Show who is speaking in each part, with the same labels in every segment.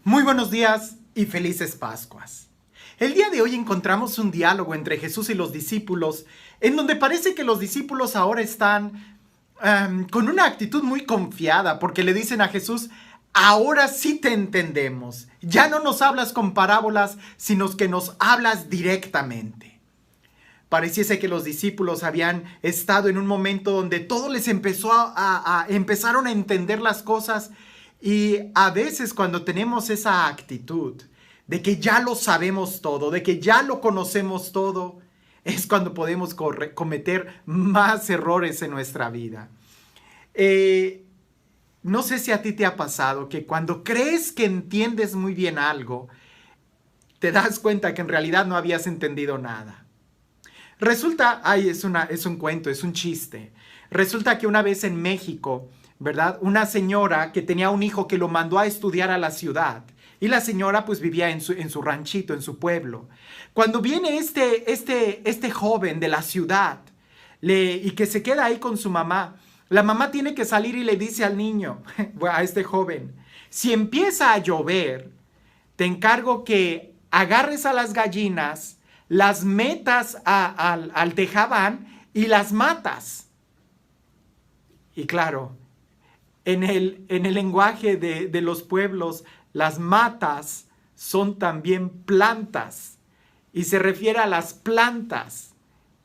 Speaker 1: Muy buenos días y felices Pascuas. El día de hoy encontramos un diálogo entre Jesús y los discípulos, en donde parece que los discípulos ahora están con una actitud muy confiada, porque le dicen a Jesús: ahora sí te entendemos, ya no nos hablas con parábolas, sino que nos hablas directamente. Pareciese que los discípulos habían estado en un momento donde todo les empezó empezaron a entender las cosas. Y a veces cuando tenemos esa actitud de que ya lo sabemos todo, de que ya lo conocemos todo, es cuando podemos cometer más errores en nuestra vida. No sé si a ti te ha pasado que cuando crees que entiendes muy bien algo, te das cuenta que en realidad no habías entendido nada. Resulta, es un cuento, es un chiste. Resulta que una vez en México, ¿verdad? Una señora que tenía un hijo que lo mandó a estudiar a la ciudad. Y la señora pues vivía en su ranchito, en su pueblo. Cuando viene este joven de la ciudad y que se queda ahí con su mamá, la mamá tiene que salir y le dice al niño, a este joven: si empieza a llover, te encargo que agarres a las gallinas, las metas al tejabán y las matas. Y claro, en el lenguaje de los pueblos, las matas son también plantas y se refiere a las plantas.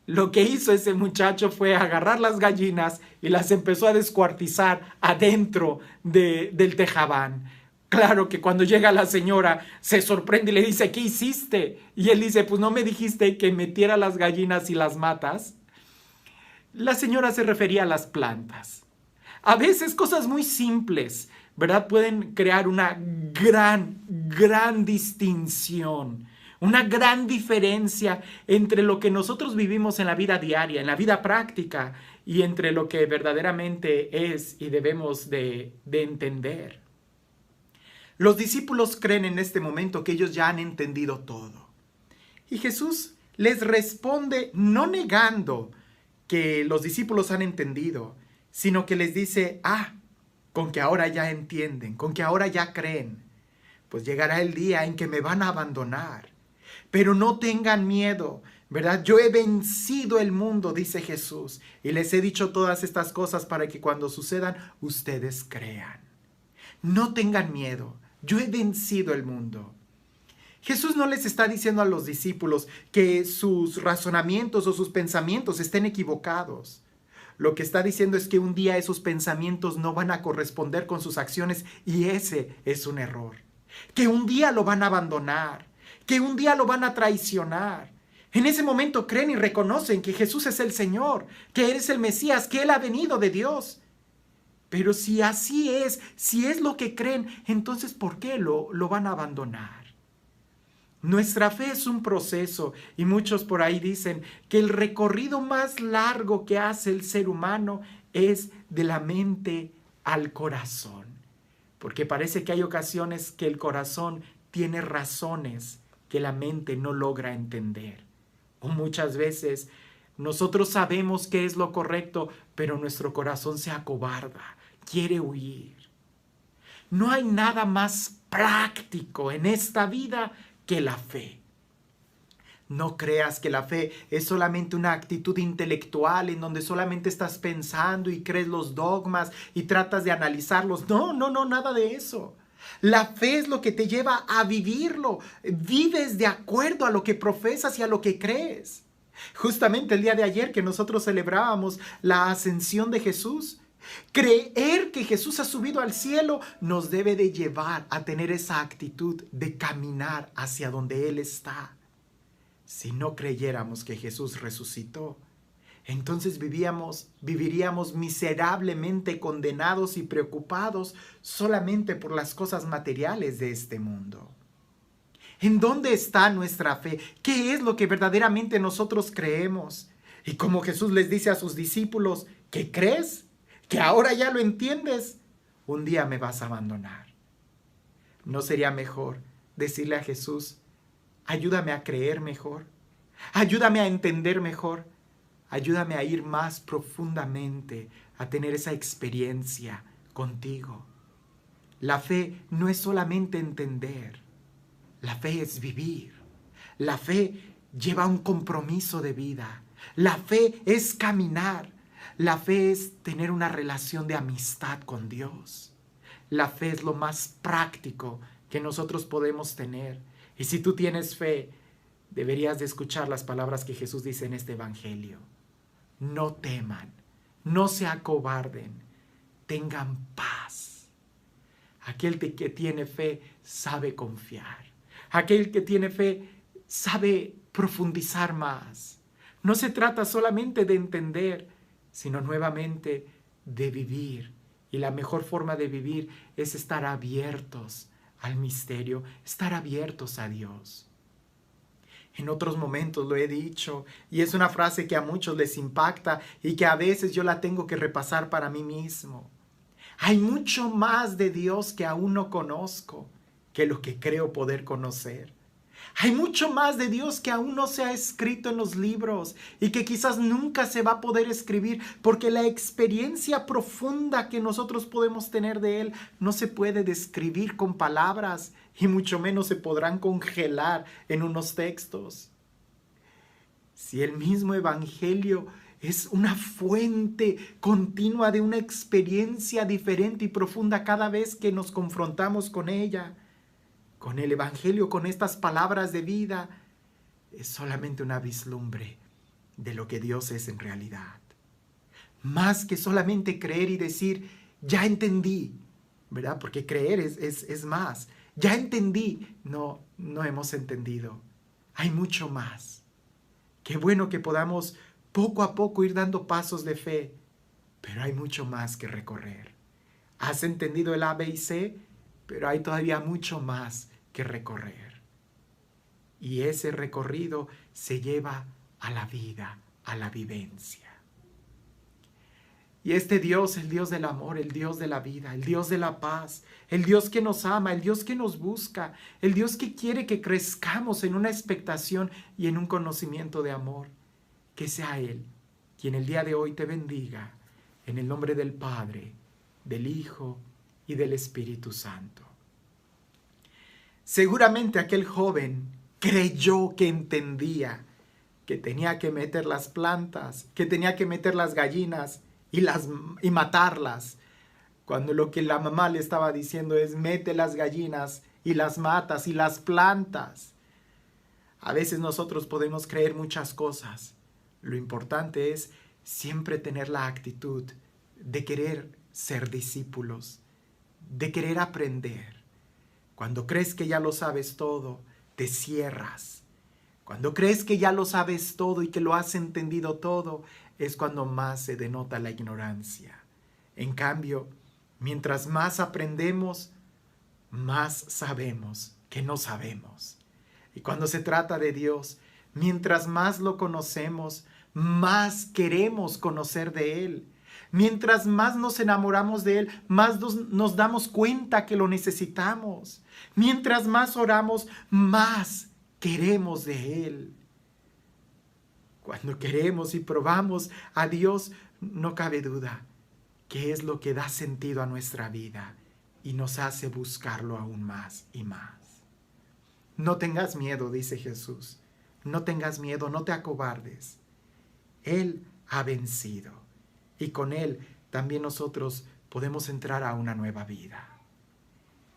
Speaker 1: Lo que hizo ese muchacho fue agarrar las gallinas y las empezó a descuartizar adentro del tejabán. Claro que cuando llega la señora se sorprende y le dice: ¿qué hiciste? Y él dice: pues no me dijiste que metiera las gallinas y las matas. La señora se refería a las plantas. A veces cosas muy simples, ¿verdad?, pueden crear una gran distinción, una gran diferencia entre lo que nosotros vivimos en la vida diaria, en la vida práctica, y entre lo que verdaderamente es y debemos de entender. Los discípulos creen en este momento que ellos ya han entendido todo. Y Jesús les responde no negando que los discípulos han entendido, sino que les dice: con que ahora ya entienden, con que ahora ya creen, pues llegará el día en que me van a abandonar. Pero no tengan miedo, ¿verdad? Yo he vencido el mundo, dice Jesús, y les he dicho todas estas cosas para que cuando sucedan, ustedes crean. No tengan miedo, yo he vencido el mundo. Jesús no les está diciendo a los discípulos que sus razonamientos o sus pensamientos estén equivocados. Lo que está diciendo es que un día esos pensamientos no van a corresponder con sus acciones, y ese es un error. Que un día lo van a abandonar, que un día lo van a traicionar. En ese momento creen y reconocen que Jesús es el Señor, que Él es el Mesías, que Él ha venido de Dios. Pero si así es, si es lo que creen, entonces ¿por qué lo van a abandonar? Nuestra fe es un proceso, y muchos por ahí dicen que el recorrido más largo que hace el ser humano es de la mente al corazón. Porque parece que hay ocasiones que el corazón tiene razones que la mente no logra entender. O muchas veces nosotros sabemos qué es lo correcto, pero nuestro corazón se acobarda, quiere huir. No hay nada más práctico en esta vida que la fe. No creas que la fe es solamente una actitud intelectual en donde solamente estás pensando y crees los dogmas y tratas de analizarlos. No, nada de eso. La fe es lo que te lleva a vivirlo. Vives de acuerdo a lo que profesas y a lo que crees. Justamente el día de ayer que nosotros celebrábamos la ascensión de Jesús, creer que Jesús ha subido al cielo nos debe de llevar a tener esa actitud de caminar hacia donde Él está. Si no creyéramos que Jesús resucitó, entonces viviríamos miserablemente condenados y preocupados solamente por las cosas materiales de este mundo. ¿En dónde está nuestra fe? ¿Qué es lo que verdaderamente nosotros creemos? Y como Jesús les dice a sus discípulos: ¿qué crees? ¿Que ahora ya lo entiendes? Un día me vas a abandonar. ¿No sería mejor decirle a Jesús: ayúdame a creer mejor, ayúdame a entender mejor, ayúdame a ir más profundamente, a tener esa experiencia contigo? La fe no es solamente entender, la fe es vivir. La fe lleva un compromiso de vida. La fe es caminar. La fe es tener una relación de amistad con Dios. La fe es lo más práctico que nosotros podemos tener. Y si tú tienes fe, deberías de escuchar las palabras que Jesús dice en este evangelio. No teman, no se acobarden, tengan paz. Aquel que tiene fe sabe confiar. Aquel que tiene fe sabe profundizar más. No se trata solamente de entender, sino nuevamente de vivir. Y la mejor forma de vivir es estar abiertos al misterio, estar abiertos a Dios. En otros momentos lo he dicho, y es una frase que a muchos les impacta y que a veces yo la tengo que repasar para mí mismo. Hay mucho más de Dios que aún no conozco que lo que creo poder conocer. Hay mucho más de Dios que aún no se ha escrito en los libros y que quizás nunca se va a poder escribir, porque la experiencia profunda que nosotros podemos tener de Él no se puede describir con palabras y mucho menos se podrán congelar en unos textos. Si el mismo Evangelio es una fuente continua de una experiencia diferente y profunda cada vez que nos confrontamos con ella, con el Evangelio, con estas palabras de vida, es solamente una vislumbre de lo que Dios es en realidad. Más que solamente creer y decir, ya entendí, ¿verdad? Porque creer es más. Ya entendí. No hemos entendido. Hay mucho más. Qué bueno que podamos poco a poco ir dando pasos de fe, pero hay mucho más que recorrer. Has entendido el A, B y C, pero hay todavía mucho más que recorrer. Y ese recorrido se lleva a la vida, a la vivencia. Y este Dios, el Dios del amor, el Dios de la vida, el Dios de la paz, el Dios que nos ama, el Dios que nos busca, el Dios que quiere que crezcamos en una expectación y en un conocimiento de amor, que sea Él quien el día de hoy te bendiga, en el nombre del Padre, del Hijo y del Espíritu Santo. Seguramente aquel joven creyó que entendía que tenía que meter las plantas, que tenía que meter las gallinas y matarlas, cuando lo que la mamá le estaba diciendo es mete las gallinas y las matas y las plantas. A veces nosotros podemos creer muchas cosas. Lo importante es siempre tener la actitud de querer ser discípulos, de querer aprender. Cuando crees que ya lo sabes todo, te cierras. Cuando crees que ya lo sabes todo y que lo has entendido todo, es cuando más se denota la ignorancia. En cambio, mientras más aprendemos, más sabemos que no sabemos. Y cuando se trata de Dios, mientras más lo conocemos, más queremos conocer de Él. Mientras más nos enamoramos de Él, más nos damos cuenta que lo necesitamos. Mientras más oramos, más queremos de Él. Cuando queremos y probamos a Dios, no cabe duda que es lo que da sentido a nuestra vida y nos hace buscarlo aún más y más. No tengas miedo, dice Jesús. No tengas miedo, no te acobardes. Él ha vencido. Y con Él también nosotros podemos entrar a una nueva vida.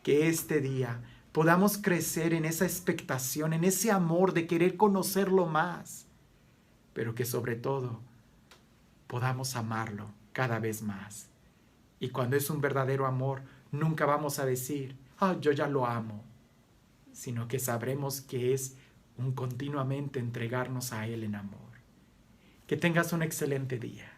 Speaker 1: Que este día podamos crecer en esa expectación, en ese amor de querer conocerlo más. Pero que sobre todo podamos amarlo cada vez más. Y cuando es un verdadero amor, nunca vamos a decir, yo ya lo amo. Sino que sabremos que es un continuamente entregarnos a Él en amor. Que tengas un excelente día.